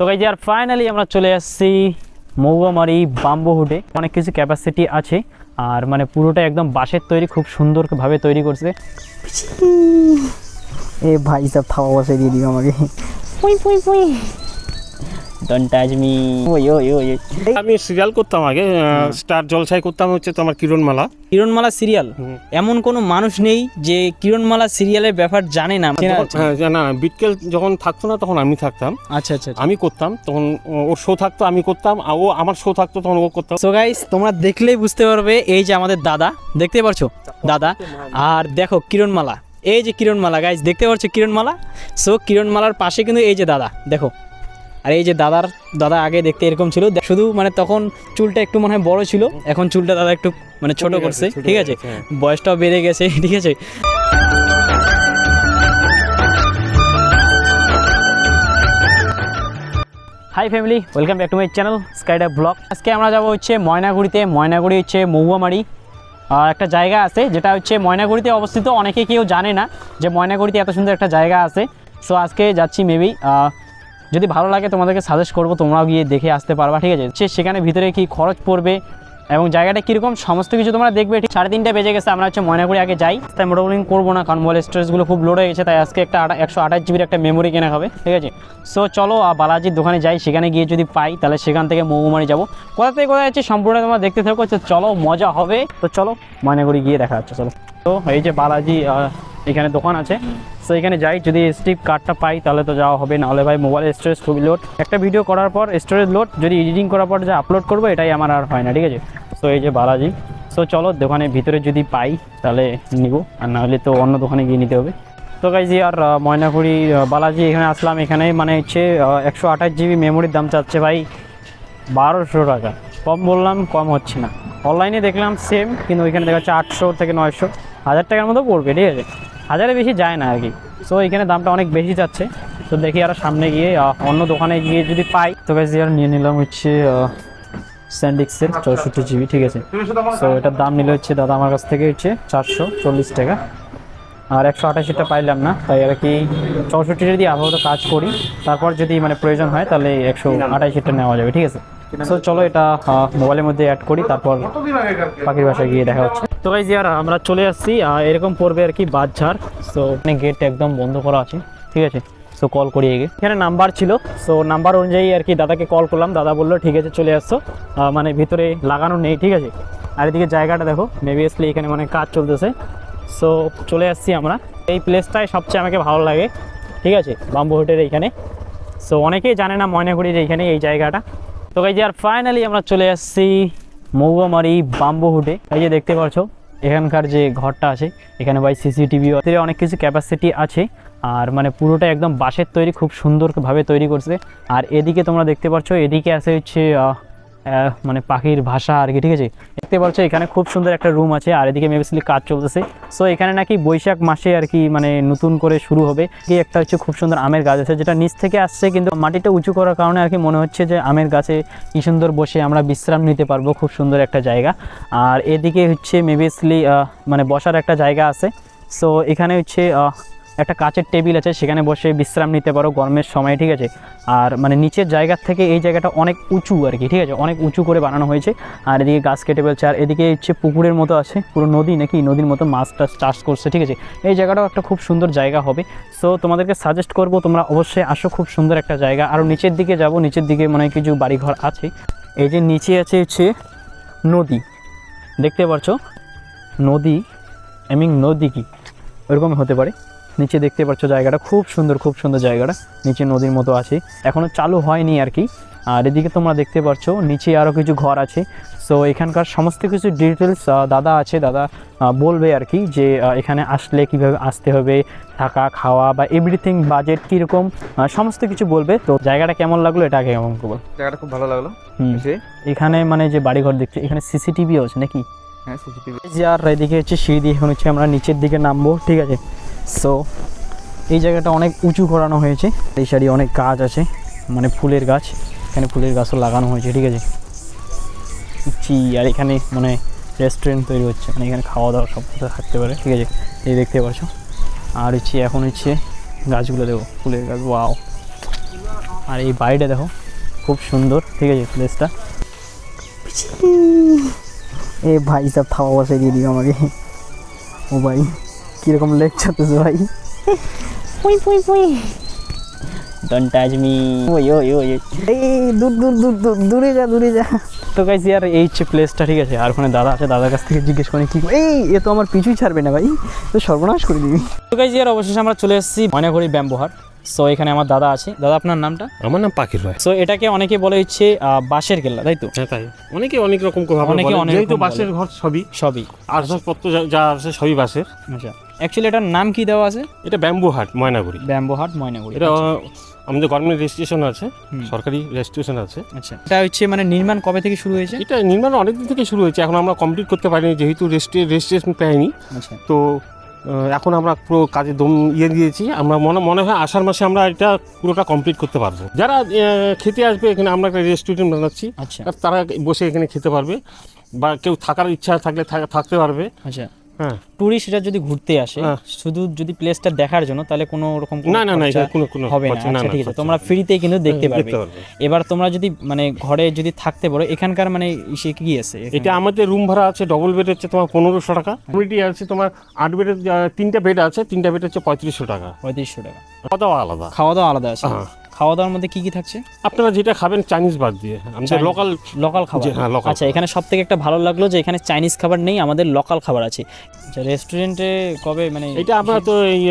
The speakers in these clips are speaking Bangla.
তো গাইজ আর ফাইনালি আমরা চলে আসছি মৌয়ামারি বাম্বু হুডে। অনেক কিছু ক্যাপাসিটি আছে আর মানে পুরোটা একদম বাঁশের তৈরি, খুব সুন্দরভাবে তৈরি করছে। এ ভাই সব থাওয়া বসে দিয়ে দিও আমাকে। পুই পুই পুই ডোন্ট টাচ মি। ওই ওই ওই আমি সিরিয়াল করতাম আগে, স্টার জলসায় করতাম হচ্ছে তোমার কিরণমালা। কিরণমালা সিরিয়াল, এমন কোনো মানুষ নেই যে কিরণমালা সিরিয়ালের ব্যাপার জানে না। হ্যাঁ না, বিটকেল যখন থাকতো না তখন আমি থাকতাম। আচ্ছা আচ্ছা, আমি করতাম তখন, ওর শো থাকতো আমি করতাম, আর ও আমার শো থাকতো তখন ও করতাম। সো গাইস তোমরা দেখলেই বুঝতে পারবে, এই যে আমাদের দাদা, দেখতে পারছো দাদা, আর দেখো কিরণমালা, এই যে কিরণমালা গাইস দেখতে পাচ্ছ কিরণমালা। সো কিরণমালার পাশে কিন্তু এই যে দাদা দেখো, আর এই যে দাদা আগে দেখতে এরকম ছিল, শুধু মানে তখন চুলটা একটু মনে হয় বড় ছিল, এখন চুলটা দাদা একটু মানে ছোট করছে, ঠিক আছে, বয়সটাও বেড়ে গেছে, ঠিক আছে। Hi family, welcome back to my channel skydive blog. আজকে আমরা যাবো হচ্ছে ময়নাগুড়িতে। ময়নাগুড়ি হচ্ছে মৌয়ামারি একটা জায়গা আছে, যেটা হচ্ছে ময়নাগুড়িতে অবস্থিত। অনেকে কেউ জানে না যে ময়নাগুড়িতে এত সুন্দর একটা জায়গা আছে। সো আজকে যাচ্ছি, মেবি যদি ভালো লাগে তোমাদেরকে সাজেস্ট করবো, তোমরাও গিয়ে দেখে আসতে পারবা, ঠিক আছে। সেখানে ভিতরে কি খরচ পড়বে এবং জায়গাটা কীরকম সমস্ত কিছু তোমরা দেখবে। ঠিক 3:30 বেজে গেছে, আমরা হচ্ছে ময়নাগুড়ি আগে যাই। তাই মোটামুটি করবো না, কারণ মোবাইল স্টোরেজগুলো খুব লোড হয়ে গেছে, তাই আজকে একটা 128 জিবির একটা মেমোরি কেনা হবে, ঠিক আছে। সো চলো বালাজির দোকানে যাই, সেখানে গিয়ে যদি পাই তাহলে সেখান থেকে মৌমারি যাবো। কোথা থেকে কোথায় যাচ্ছি সম্পূর্ণ তোমরা দেখতে থাকো। চলো মজা হবে। তো চলো ময়নাগুড়ি গিয়ে দেখা যাচ্ছে, চলো। তো এই যে বালাজি এখানে দোকান আছে, সো এখানে যাই, যদি স্টিপ কার্ডটা পাই তাহলে তো যাওয়া হবে, নাহলে ভাই মোবাইল স্টোরেজ খুবই লোড। একটা ভিডিও করার পর স্টোরেজ লোড, যদি এডিটিং করার পর যে আপলোড করবো এটাই আমার আর হয় না, ঠিক আছে। সো এই যে বালাজি, সো চলো দোকানের ভিতরে যদি পাই তাহলে নিব, আর নাহলে তো অন্য দোকানে গিয়ে নিতে হবে। তো গাইজি আর ময়নাগুড়ি বালাজি এখানে আসলাম। এখানে মানে হচ্ছে 128 জিবি মেমোরির দাম চাচ্ছে ভাই 1200 টাকা। কম বললাম, কম হচ্ছে না। অনলাইনে দেখলাম সেম, কিন্তু ওইখানে দেখা যাচ্ছে 800 থেকে 900, 1000 টাকার মতো পড়বে, ঠিক আছে। 1000-এর বেশি যায় না আর কি। সো এখানে দামটা অনেক বেশি যাচ্ছে। তো দেখি আরও সামনে গিয়ে অন্য দোকানে গিয়ে যদি পাই। তো গাইজি আর নিয়ে নিলাম হচ্ছে স্যান্ডিক্সের 64 জিবি, ঠিক আছে। সো এটার দাম নিলে হচ্ছে দাদা আমার কাছ থেকে হচ্ছে 440 টাকা। আর 128টা পাইলাম না, তাই আর কি 64টা দিয়ে আপাতত কাজ করি, তারপর যদি মানে প্রয়োজন হয় তাহলে 128টা নেওয়া যাবে, ঠিক আছে। সো চলো এটা মোবাইলের মধ্যে অ্যাড করি, তারপর পাখির বাসায় গিয়ে দেখা হচ্ছে। তো গাইজ আর আমরা চলে আসছি, এরকম পড়বে আর কি বাজার। সো এখানে গেট একদম বন্ধ করা আছে, ঠিক আছে। সো কল করি এখানে নাম্বার ছিল, সো নাম্বার অনুযায়ী আর কি দাদাকে কল করলাম। দাদা বললো ঠিক আছে চলে আসছো, মানে ভিতরে লাগানো নেই, ঠিক আছে। আর এদিকে জায়গাটা দেখো, মেবিয়াসলি এখানে মানে কাজ চলতেছে। সো চলে আসছি আমরা। এই প্লেসটাই সবচেয়ে আমাকে ভালো লাগে, ঠিক আছে, বাম্বু হুডের এইখানে। সো অনেকেই জানে না ময়নাগুড়ির এইখানে এই জায়গাটা। তো গাইজ আর ফাইনালি আমরা চলে আসছি মৌয়ামারি বাম্বু হুডে। এই যে দেখতে পাচ্ছ এখানকার যে ঘরটা আছে, এখানে ভাই সিসিটিভি অনেক কিছু ক্যাপাসিটি আছে, আর মানে পুরোটা একদম বাঁশের তৈরি, খুব সুন্দরভাবে তৈরি করছে। আর এদিকে তোমরা দেখতে পাচ্ছ, এদিকে আছে হচ্ছে মানে পাখির ভাষা আর কি, ঠিক আছে। দেখতে পাচ্ছ এখানে খুব সুন্দর একটা রুম আছে, আর এদিকে মেবিসলি কাজ চলতেছে। সো এখানে নাকি বৈশাখ মাসে আর কি মানে নতুন করে শুরু হবে। একটা হচ্ছে খুব সুন্দর আমের গাছ আছে, যেটা নিচ থেকে আসছে, কিন্তু মাটিটা উঁচু করার কারণে আর কি মনে হচ্ছে যে আমের গাছে কি সুন্দর বসে আমরা বিশ্রাম নিতে পারবো, খুব সুন্দর একটা জায়গা। আর এদিকে হচ্ছে মেবিসলি মানে বসার একটা জায়গা আছে। সো এখানে হচ্ছে একটা কাচের টেবিল আছে, সেখানে বসে বিশ্রাম নিতে পারো গরমের সময়, ঠিক আছে। আর মানে নিচের জায়গার থেকে এই জায়গাটা অনেক উঁচু আর কি, ঠিক আছে, অনেক উঁচু করে বানানো হয়েছে। আর এদিকে গাছ কেটে ফেলছে, আর এদিকে হচ্ছে পুকুরের মতো আছে, পুরো নদী নাকি, নদীর মতো মাছ টাছ চাষ করছে, ঠিক আছে। এই জায়গাটাও একটা খুব সুন্দর জায়গা হবে। সো তোমাদেরকে সাজেস্ট করবো তোমরা অবশ্যই আসো, খুব সুন্দর একটা জায়গা। আরও নিচের দিকে যাব, নিচের দিকে মানে কিছু বাড়িঘর আছে। এই যে নিচে আছে হচ্ছে নদী, দেখতে পাচ্ছ নদী, নদী কি ওরকম হতে পারে। নিচে দেখতে পাচ্ছ জায়গাটা খুব সুন্দর, খুব সুন্দর জায়গাটা, নিচে নদীর মতো আছে, এখনও চালু হয়নি আর কি। আর এদিকে তোমরা দেখতে পাচ্ছ নিচে আরও কিছু ঘর আছে। সো এখানকার সমস্ত কিছু ডিটেলস দাদা আছে, দাদা বলবে আর কি, যে এখানে আসলে কিভাবে আসতে হবে, থাকা খাওয়া বা এভরিথিং, বাজেট কীরকম, সমস্ত কিছু বলবে। তো জায়গাটা কেমন লাগলো এটা আগে কেমন করবো। জায়গাটা খুব ভালো লাগলো। এখানে মানে যে বাড়িঘর দেখছি, এখানে সিসিটিভিও আছে নাকি? হ্যাঁ সিসিটিভি। আর এদিকে হচ্ছে সিঁড়ি দিয়ে এখন হচ্ছে আমরা নিচের দিকে নামবো, ঠিক আছে। সো এই জায়গাটা অনেক উঁচু করানো হয়েছে, এই সাইডে অনেক গাছ আছে, মানে ফুলের গাছ, এখানে ফুলের গাছও লাগানো হয়েছে, ঠিক আছে। আর এখানে মানে রেস্টুরেন্ট তৈরি হচ্ছে, মানে এখানে খাওয়া দাওয়া সব কিছু থাকতে পারে, ঠিক আছে। এই দেখতে পাচ্ছ। আর হচ্ছে এখন হচ্ছে গাছগুলো দেখো, ফুলের গাছ, ওয়াও আর এই বাড়িটা দেখো খুব সুন্দর, ঠিক আছে প্লেসটা। এ ভাই সব থাওয়া বসাই দিয়ে দিও আমাকে। ও ভাই কীরকম লেগ চাতেছে ভাই। পুই পুই পুই। Don't touch me. ওই ওই ওই এই দূর দূর দূর দূর দূরে যা দূরে যা। তো গাইস ইয়ার এই হচ্ছে প্লেসটা, ঠিক আছে। আর ওখানে দাদা আছে, দাদার কাছ থেকে জিজ্ঞেস করে কি এই এ তো আমার পিছুই ছাড়বে না ভাই, তো সর্বনাশ করে দিবি। তো গাইস ইয়ার অবশেষে আমরা চলে এসেছি ময়নাগুড়ি ব্যাম্বু হাট। সো এখানে আমার দাদা আছে। দাদা আপনার নামটা? আমার নাম পাখির ভাই। সো এটাকে অনেকে বলে হচ্ছে বাঁশের কেল্লা, তাই তো? হ্যাঁ তাই, অনেকে অনেক রকম ভাবে অনেকে বলে, অনেক যেহেতু রকম বাঁশের ঘর সবই, সবই আসবাবপত্র যা আছে সবই বাঁশের। আচ্ছা, অ্যাকচুয়ালি এটার নাম কি দেওয়া আছে? এটা ব্যাম্বু হাট ময়নাগুড়ি। ব্যাম্বু হাট ময়নাগুড়ি। এটা আমাদের গভর্নমেন্ট রেজিস্ট্রেশন আছে, হুম। সরকারি রেজিস্ট্রেশন আছে। আচ্ছা, এটা হচ্ছে মানে নির্মাণ কবে থেকে শুরু হয়েছে? এটা নির্মাণ অনেকদিন থেকে শুরু হয়েছে, এখন আমরা কমপ্লিট করতে পারিনি যেহেতু রেজিস্ট্রেশন পাইনি। আচ্ছা, তো এখন আমরা পুরো কাজে দম দিয়েছি। আমরা মনে হয় আষাঢ় মাসে আমরা এটা পুরোটা কমপ্লিট করতে পারবো। যারা খেতে আসবে এখানে, আমরা একটা রেস্টুরেন্ট বানাচ্ছি, আচ্ছা, তারা বসে এখানে খেতে পারবে, বা কেউ থাকার ইচ্ছা থাকলে থাকতে পারবে। আচ্ছা। হ্যাঁ, টুরিস্টরা যদি ঘুরতে আসে হ্যাঁ। শুধু যদি প্লেসটা দেখার জন্য, তাহলে কোনো রকম না না না, এটা কোনো হবে না। খরচা আচ্ছা, ঠিক আছে, খরচা তোমরা হবে না। ফ্রিতেই কিন্তু দেখতে হ্যাঁ, পারবে। এবার তোমরা যদি মানে ঘরে যদি থাকতে পারো, এখানকার মানে ইসে কি আছে? এটা আমাদের রুম ভাড়া আছে, ডবল বেড হচ্ছে তোমার 1500 টাকা, কমিটি আছে তোমার 8 বেডের 3টা বেড আছে, 3টা বেড হচ্ছে 3500 টাকা। 3500 টাকা। খাওয়া দাওয়া আলাদা। খাওয়া দাওয়া আলাদা আছে? হ্যাঁ। খাওয়া দাওয়ার মধ্যে কি কি থাকছে? আপনারা যেটা খাবেন চাইনিজ বাদ দিয়ে, আমাদের Chinese? লোকাল লোকাল খাবার। হ্যাঁ, local আচ্ছা, এখানে সব থেকে একটা ভালো লাগলো যে এখানে চাইনিজ খাবার নেই, আমাদের লোকাল খাবার আছে। আচ্ছা, রেস্টুরেন্টে কবে মানে এটা আমরা তো এই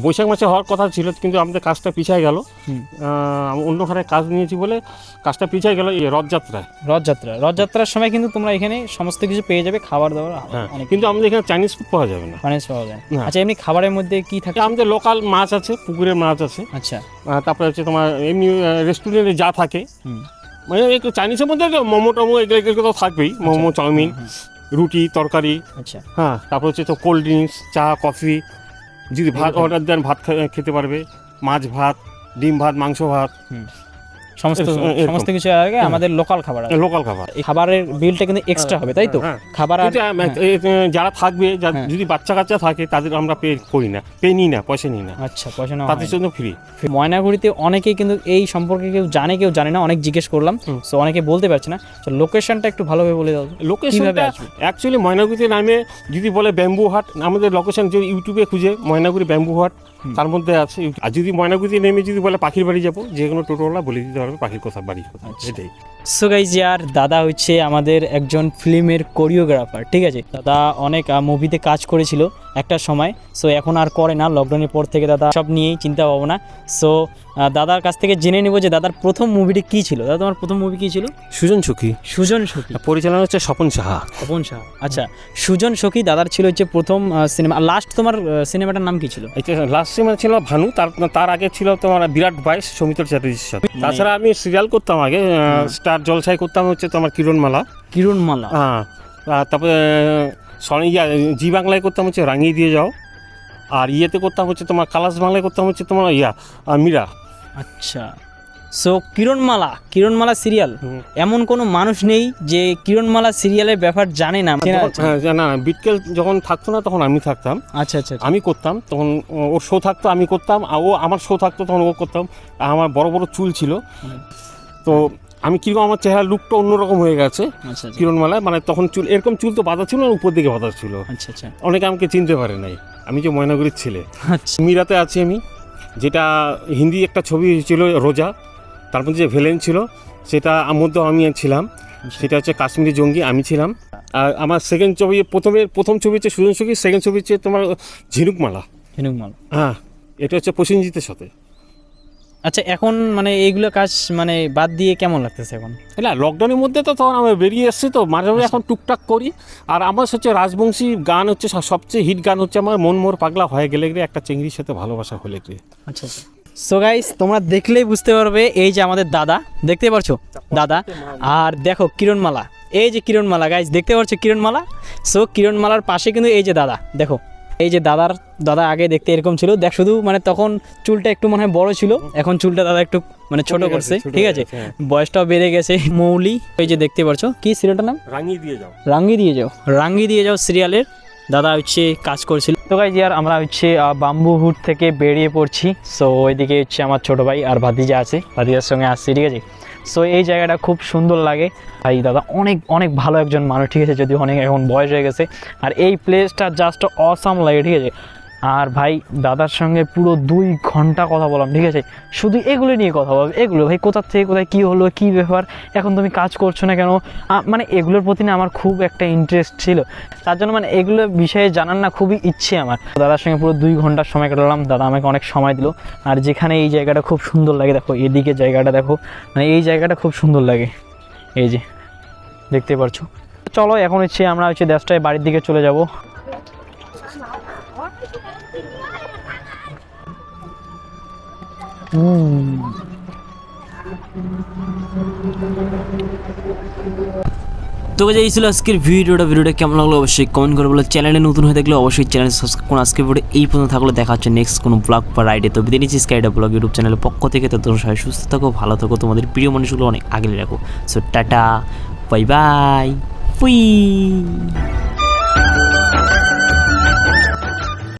বৈশাখ মাসে হওয়ার কথা ছিল, কিন্তু আমাদের কাজটা পিছায় গেল। হুম। অন্য ঘরে কাজ নিয়েছি বলে কাজটা পিছায় গেল এই রথযাত্রায়। রথযাত্রার সময় কিন্তু তোমরা এখানে সমস্ত কিছু পেয়ে যাবে, খাবার দাবার হ্যাঁ, অনেক কিন্তু আমাদের এখানে চাইনিজ ফুড পাওয়া যাবে না। চাইনিজ পাওয়া যায়। না। আচ্ছা, এমনি খাবারের মধ্যে কি থাকে? এটা আমাদের লোকাল মাছ আছে, পুকুরের মাছ আছে। আচ্ছা, তারপরে হচ্ছে তোমার এমনি রেস্টুরেন্টে যা থাকে, হুম। মানে একটু চাইনিজের মধ্যে মোমো টোমো এগুলো তো থাকবেই, মোমো চাউমিন, রুটি তরকারি। আচ্ছা, হ্যাঁ, তারপর হচ্ছে তো কোল্ড ড্রিঙ্কস, চা কফি। যদি ভাত অর্ডার দেন ভাত খেতে পারবে, মাছ ভাত, ডিম ভাত, মাংস ভাত, সমস্ত এরকম। সমস্ত কিছু আগে আমাদের লোকাল খাবার আছে। লোকাল খাবার। এই খাবারের বিলটা কিন্তু এক্সট্রা হবে, তাই তো? হ্যাঁ। খাবার আর কিন্তু, যারা থাকবে, হ্যাঁ। যদি বাচ্চা কাচ্চা থাকে তাদের আমরা পে করি না, পে নিই না, পয়সা নিই না, আচ্ছা, পয়সা নেওয়া তাদের হয় জন্য ফ্রি। না। ময়নাগুড়িতে অনেকেই কিন্তু এই সম্পর্কে কেউ জানে না, অনেক জিজ্ঞেস করলাম, সো অনেকে বলতে পারছে না। তো লোকেশনটা একটু ভালোভাবে বলে দাও। লোকেশনটা আসবে? অ্যাকচুয়ালি ময়নাগুড়িতে নামে যদি বলে ব্যাম্বু হাট, আমাদের লোকেশন যদি ইউটিউবে খুঁজে ময়নাগুড়ি ব্যাম্বু হাট, তার মধ্যে আছে। আর যদি ময়নাগুড়িতে নেমে যদি বলে পাখির বাড়ি যাবো, যে কোনো টোটোওয়ালা বলে দিতে পারবে পাখির কথা, বাড়ির কথা। এটাই। সো গাইজ, ইয়ার দাদা হচ্ছে আমাদের একজন ফিল্মের কোরিওগ্রাফার, ঠিক আছে। দাদা অনেক মুভিতে কাজ করেছিল একটা সময়, সো এখন আর করে না, লকডাউনের পর থেকে দাদা সব নিয়েই চিন্তা ভাবনা। সো দাদার কাছ থেকে জেনে নেব যে দাদার প্রথম মুভিটি কী ছিল। দাদা, তোমার প্রথম মুভি কী ছিল? সুজন সখী। সুজন সখী। পরিচালনা হচ্ছে স্বপন সাহা। স্বপন সাহা। আচ্ছা, সুজন সখী দাদার ছিল হচ্ছে প্রথম সিনেমা। লাস্ট তোমার সিনেমাটার নাম কি ছিল? এটা লাস্ট সিনেমা ছিল ভানু, তার আগে ছিল তোমার বিরাট বাইশ, সৌমিত্র চ্যাটার্জির সাথে। তাছাড়া আমি সিরিয়াল করতাম আগে, স্টার জলসায় করতাম হচ্ছে তোমার কিরণমালা। কিরণমালা। হ্যাঁ, তারপরে জি বাংলায় করতাম হচ্ছে রাঙিয়ে দিয়ে যাও, আর ইয়েতে করতাম হচ্ছে তোমার কালাস বাংলায় করতাম হচ্ছে তোমার মীরা। আচ্ছা, সো কিরণমালা সিরিয়াল। এমন কোনো মানুষ নেই যে কিরণমালা সিরিয়ালের ব্যাপার জানে না। হ্যাঁ, না, বিটকেল যখন থাকতো না তখন আমি থাকতাম। আচ্ছা, আচ্ছা, আমি করতাম, তখন ওর শো থাকতো আমি করতাম, আর ও আমার শো থাকতো তখন ও করতাম। আর আমার বড় বড় চুল ছিল, তো আমি কিরকম আমার চেহারা লুকটা অন্যরকম হয়ে গেছে আচ্ছা, কিরণমালায়। মানে তখন চুল এরকম চুল তো বাঁধা ছিল না, উপর দিকে বাঁধা ছিল। আচ্ছা, আচ্ছা, অনেকে আমাকে চিনতে পারে নাই, আমি যে ময়নাগুড়ির ছেলে। আচ্ছা, মীরাতে আছি আমি, যেটা হিন্দি একটা ছবি ছিল রোজা, তার মধ্যে যে ভিলেন ছিল সেটা মধ্যে আমি ছিলাম, সেটা হচ্ছে কাশ্মীরি জঙ্গি, আমি ছিলাম। আর আমার সেকেন্ড ছবি, প্রথম ছবি হচ্ছে সুজন সখী, সেকেন্ড ছবি হচ্ছে তোমার ঝিনুকমালা। হ্যাঁ, এটা হচ্ছে প্রসেনজিতের সাথে। আচ্ছা, এখন মানে এইগুলো কাজ মানে বাদ দিয়ে কেমন লাগতেছে এখন? না, লকডাউনের মধ্যে তো তখন আমি বেরিয়ে এসেছি, তো মাঝে মাঝে এখন টুকটাক করি। আর আমার হচ্ছে রাজবংশী গান হচ্ছে সবচেয়ে হিট গান হচ্ছে আমার মন মোর পাগলা হয়ে গেলে রে, একটা চিংড়ির সাথে ভালোবাসা হলে রে। আচ্ছা, সো গাইস, তোমরা দেখলেই বুঝতে পারবে এই যে আমাদের দাদা, দেখতে পারছো দাদা, আর দেখো কিরণমালা, এই যে কিরণমালা গাইস, দেখতে পাচ্ছ কিরণমালা। সো কিরণমালার পাশে কিন্তু এই যে দাদা, দেখো এই যে দাদা আগে দেখতে এরকম ছিল, দেখ শুধু মানে তখন চুলটা একটু মনে হয় বড় ছিল, এখন চুলটা দাদা একটু মানে ছোট করছে, ঠিক আছে, বয়সটাও বেড়ে গেছে। মৌলি, এই যে দেখতে পাচ্ছ কি সিরিয়ালটার নাম? রাঙিয়ে দিয়ে যাও রাঙ্গি দিয়ে যাও সিরিয়ালের দাদা হচ্ছে কাজ করছিল। তো গাইজ আর আমরা হচ্ছে বাম্বু হুড থেকে বেরিয়ে পড়ছি। সো ওইদিকে হচ্ছে আমার ছোটো ভাই আর ভাতিজা আছে, ভাতিজার সঙ্গে আসছি, ঠিক আছে। সো এই জায়গাটা খুব সুন্দর লাগে। ভাই দাদা অনেক অনেক ভালো একজন মানুষ, ঠিক আছে, যদিও অনেক এখন বয়স হয়ে গেছে। আর এই প্লেসটা জাস্ট অসাম লাগে, ঠিক আছে। আর ভাই দাদার সঙ্গে পুরো 2 ঘন্টা কথা বললাম, ঠিক আছে, শুধু এগুলো নিয়ে কথা বলবো। এগুলো ভাই কোথার থেকে কোথায় কী হলো, কী ব্যাপার, এখন তুমি কাজ করছো না কেন, মানে এগুলোর প্রতি না আমার খুব একটা ইন্টারেস্ট ছিল, তার জন্য মানে এগুলো বিষয়ে জানার না খুবই ইচ্ছে আমার। দাদার সঙ্গে পুরো 2 ঘন্টার সময় কাটালাম, দাদা আমাকে অনেক সময় দিল। আর যেখানে এই জায়গাটা খুব সুন্দর লাগে, দেখো এদিকে জায়গাটা দেখো, মানে এই জায়গাটা খুব সুন্দর লাগে, এই যে দেখতে পারছো। চলো এখন হচ্ছে আমরা হচ্ছে 10টায় বাড়ির দিকে চলে যাব। তো এই ছিল আজকের ভিডিওটা কেমন লাগলো অবশ্যই কমেন্ট করে বলো। চ্যানেলে নতুন হয়ে থাকলে অবশ্যই চ্যানেল সাবস্ক্রাইব করুন। আজকের ভিডিও এই পর্যন্ত থাকলে দেখা হচ্ছে নেক্সট কোনো ব্লগ বা রাইডে। তো বিদায় নিচ্ছি স্কাইডা ব্লগ ইউটিউব চ্যানেলের পক্ষ থেকে। তো তোমরা সবাই সুস্থ থাকো, ভালো থাকো, তোমাদের প্রিয় মানুষগুলো অনেক আগলে রাখো। So tata, bye bye, ফুই।